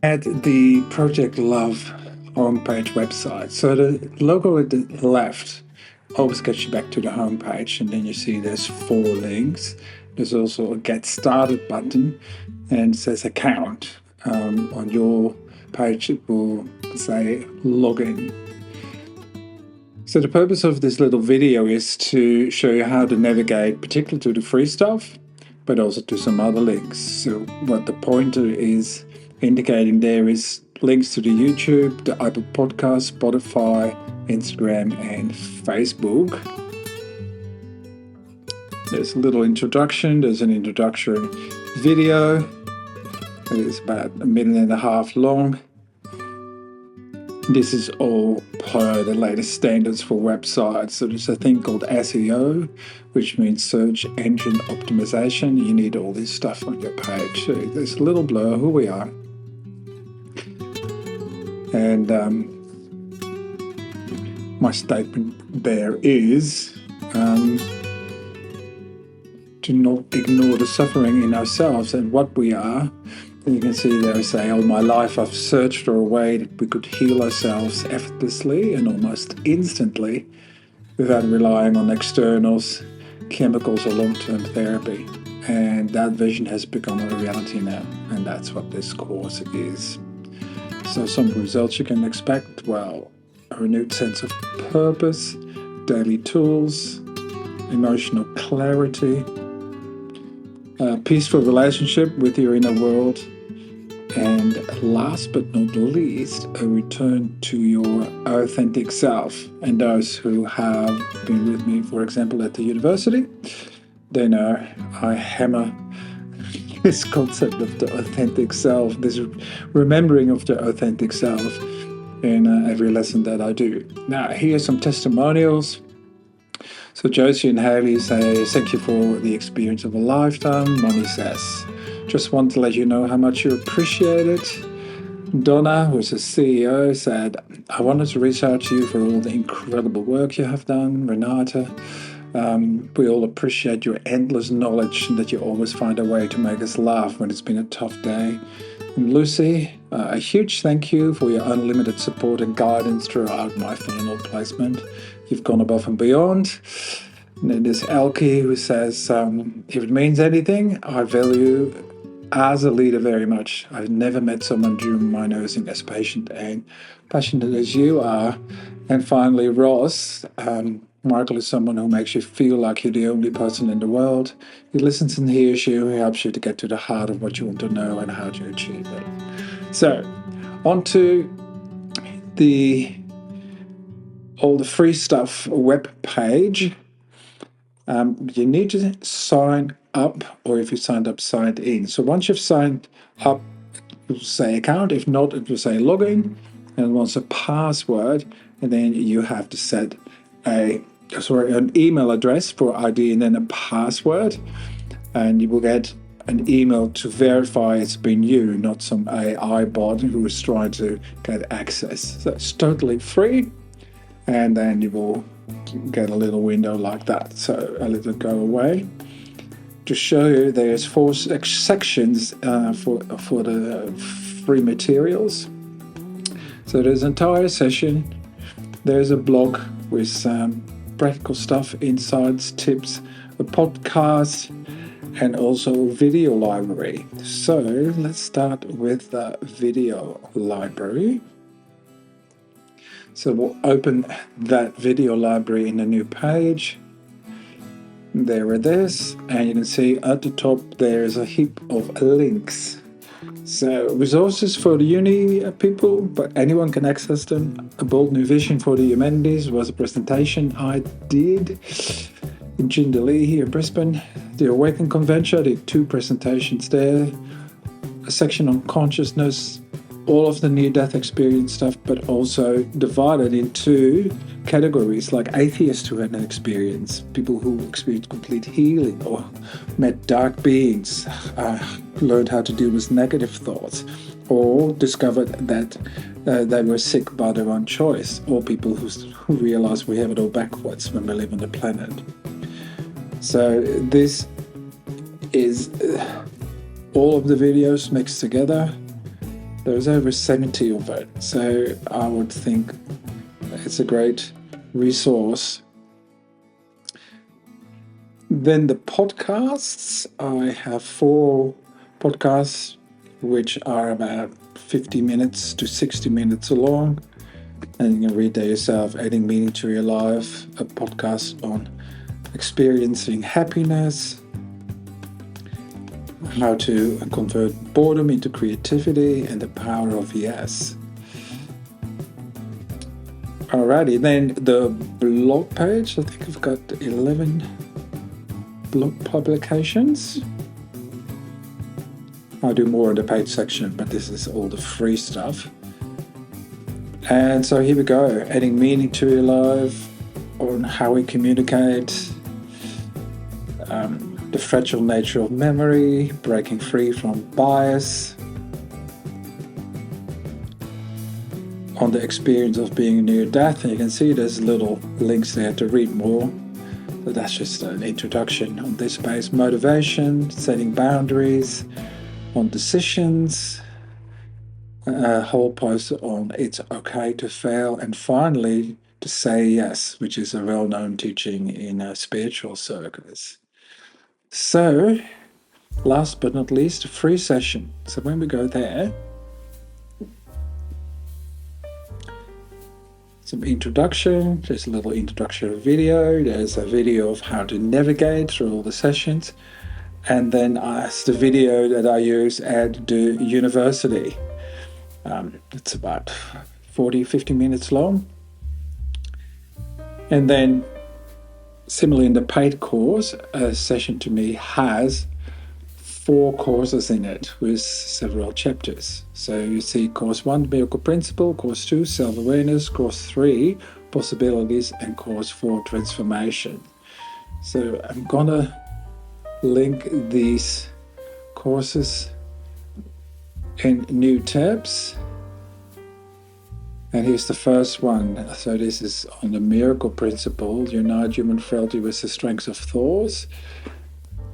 at the Project Love homepage website. So the logo at the left always gets you back to the homepage, and then you see there's 4 links. There's also a Get Started button, and it says Account. On your page, it will say Login. So the purpose of this little video is to show you how to navigate, particularly to the free stuff, but also to some other links. So what the pointer is indicating there is links to the YouTube, the Apple Podcast, Spotify, Instagram, and Facebook. There's a little introduction. There's an introductory video. It is about 1.5 minutes long. This is all per the latest standards for websites. So there's a thing called SEO, which means search engine optimization. You need all this stuff on your page. So there's a little blur who we are. And my statement there is to not ignore the suffering in ourselves and what we are. And you can see there I say, all my life I've searched for a way that we could heal ourselves effortlessly and almost instantly without relying on externals, chemicals, or long-term therapy. And that vision has become a reality now. And that's what this course is. So some results you can expect, well, a renewed sense of purpose, daily tools, emotional clarity, a peaceful relationship with your inner world, and last but not least, a return to your authentic self. And those who have been with me, for example, at the university, they know I hammer this concept of the authentic self, this remembering of the authentic self in every lesson that I do. Now, here's some testimonials. So Josie and Haley say, thank you for the experience of a lifetime. Moni says, just want to let you know how much you appreciate it. Donna, who's a CEO, said, I wanted to reach out to you for all the incredible work you have done. Renata, we all appreciate your endless knowledge and that you always find a way to make us laugh when it's been a tough day. And Lucy, a huge thank you for your unlimited support and guidance throughout my funnel placement. You've gone above and beyond. And then there's Elke who says, if it means anything, I value as a leader very much. I've never met someone during my nursing as patient and passionate as you are. And finally, Ross, Michael is someone who makes you feel like you're the only person in the world. He listens and hears you. He helps you to get to the heart of what you want to know and how to achieve it. So, on to all the free stuff web page. You need to sign up, or if you signed up, signed in. So once you've signed up, it will say account. If not, it will say login, and it wants a password, and then you have to set an email address for ID and then a password, and you will get an email to verify it's been you, not some AI bot who is trying to get access. So it's totally free, and then you will get a little window like that. So I'll let it go away. To show you, there's 4 sections for the free materials. So there's an entire session. There's a blog with practical stuff, insights, tips, a podcast, and also a video library. So let's start with the video library. So we'll open that video library in a new page. There it is, and you can see at the top there's a heap of links. So resources for the uni people, but anyone can access them. A bold new vision for the humanities was a presentation I did in Jindalee here in Brisbane. The Awaken Convention, I did 2 presentations there. A section on consciousness, all of the near-death experience stuff, but also divided into categories like atheists who had an experience, people who experienced complete healing or met dark beings, learned how to deal with negative thoughts, or discovered that they were sick by their own choice, or people who realize we have it all backwards when we live on the planet. So this is all of the videos mixed together. There's over 70 of it, so I would think it's a great resource. Then the podcasts, I have 4 podcasts which are about 50 minutes to 60 minutes long, and you can read there yourself. Adding Meaning to Your Life, a podcast on experiencing happiness, how to convert boredom into creativity, and the power of yes. Alrighty, then the blog page, I think I've got 11 blog publications. I'll do more in the paid section, but this is all the free stuff. And so here we go, adding meaning to your life, on how we communicate, the fragile nature of memory, breaking free from bias, on the experience of being near death. And you can see there's little links there to read more. So that's just an introduction on this space. Motivation, setting boundaries, on decisions, a whole post on it's okay to fail, and finally to say yes, which is a well-known teaching in spiritual circles. So last but not least, a free session. So when we go there, some introduction, there's a little introductory video, there's a video of how to navigate through all the sessions, and then it's the video that I use at the university. It's about 40-50 minutes long. And then similarly in the paid course, a session to me has 4 courses in it with several chapters. So you see course 1, Miracle Principle, course 2, Self-Awareness, course 3, Possibilities, and course 4, Transformation. So I'm gonna link these courses in new tabs. And here's the first one. So this is on the Miracle Principle, Unite Human Frailty with the Strength of Thoughts.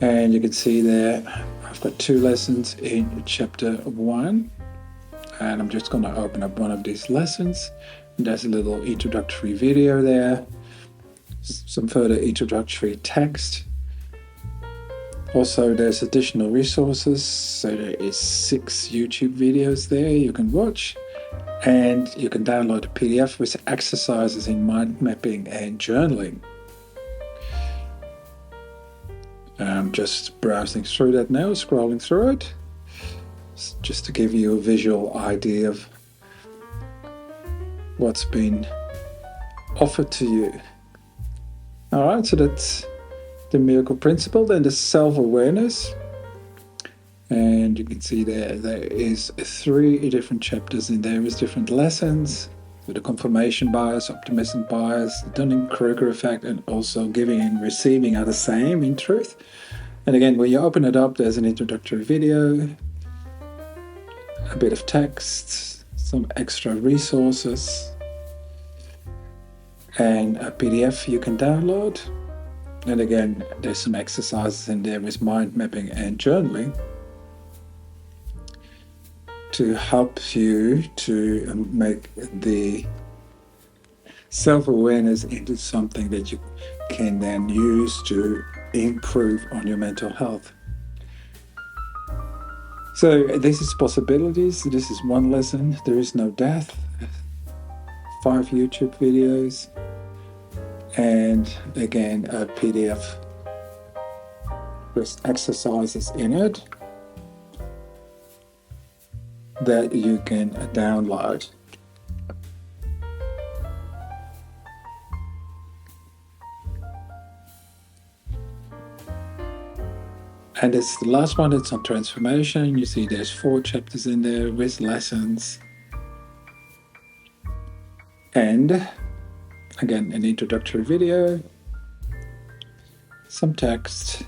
And you can see there, I've got 2 lessons in chapter 1. And I'm just going to open up one of these lessons. And there's a little introductory video there. Some further introductory text. Also, there's additional resources. So there is 6 YouTube videos there you can watch. And you can download a PDF with exercises in mind mapping and journaling. I'm just browsing through that now, scrolling through it, just to give you a visual idea of what's been offered to you. All right, so that's the Miracle Principle. Then the Self-Awareness. And you can see there is 3 different chapters in there with different lessons. So the confirmation bias, optimism bias, the Dunning-Kruger effect, and also giving and receiving are the same in truth. And again, when you open it up, there's an introductory video, a bit of text, some extra resources, and a PDF you can download. And again, there's some exercises in there with mind mapping and journaling to help you to make the self-awareness into something that you can then use to improve on your mental health. So this is Possibilities. This is 1 lesson. There is no death. 5 YouTube videos. And again, a PDF with exercises in it that you can download. And it's the last one, it's on transformation. You see there's 4 chapters in there with lessons. And again, an introductory video, some text,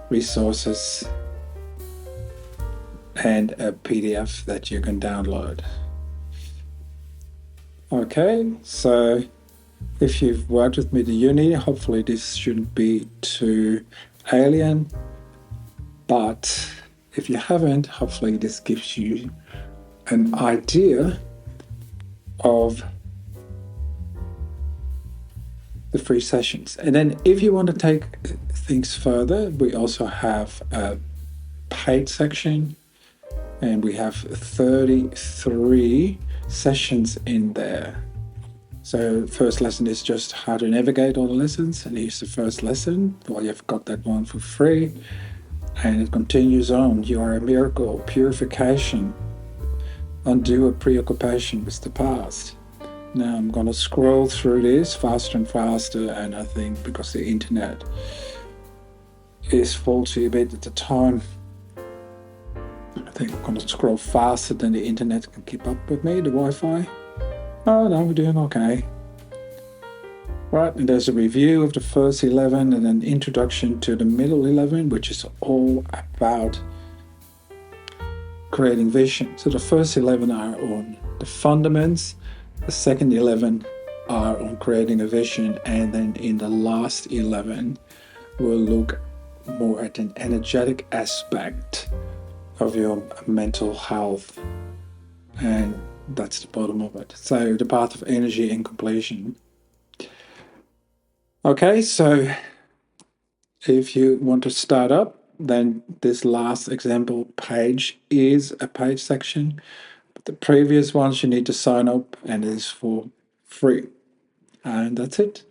resources, and a PDF that you can download. Okay, so if you've worked with me at uni, hopefully this shouldn't be too alien, but if you haven't, hopefully this gives you an idea of the free sessions. And then if you want to take things further, we also have a paid section, and we have 33 sessions in there. So first lesson is just how to navigate all the lessons, and here's the first lesson. Well, you've got that one for free, and it continues on. You are a miracle, purification, undo a preoccupation with the past. Now I'm going to scroll through this faster and faster, and I think because the internet is faulty a bit at the time, I think I'm going to scroll faster than the internet can keep up with me, the Wi-Fi. Oh no, we're doing okay. Right, and there's a review of the first 11 and an introduction to the middle 11, which is all about creating vision. So the first 11 are on the fundaments, the second 11 are on creating a vision, and then in the last 11 we'll look more at an energetic aspect of your mental health, and that's the bottom of it. So the path of energy and completion. Okay, so if you want to start up, then this last example page is a paid section. But the previous ones you need to sign up, and it is for free. And that's it.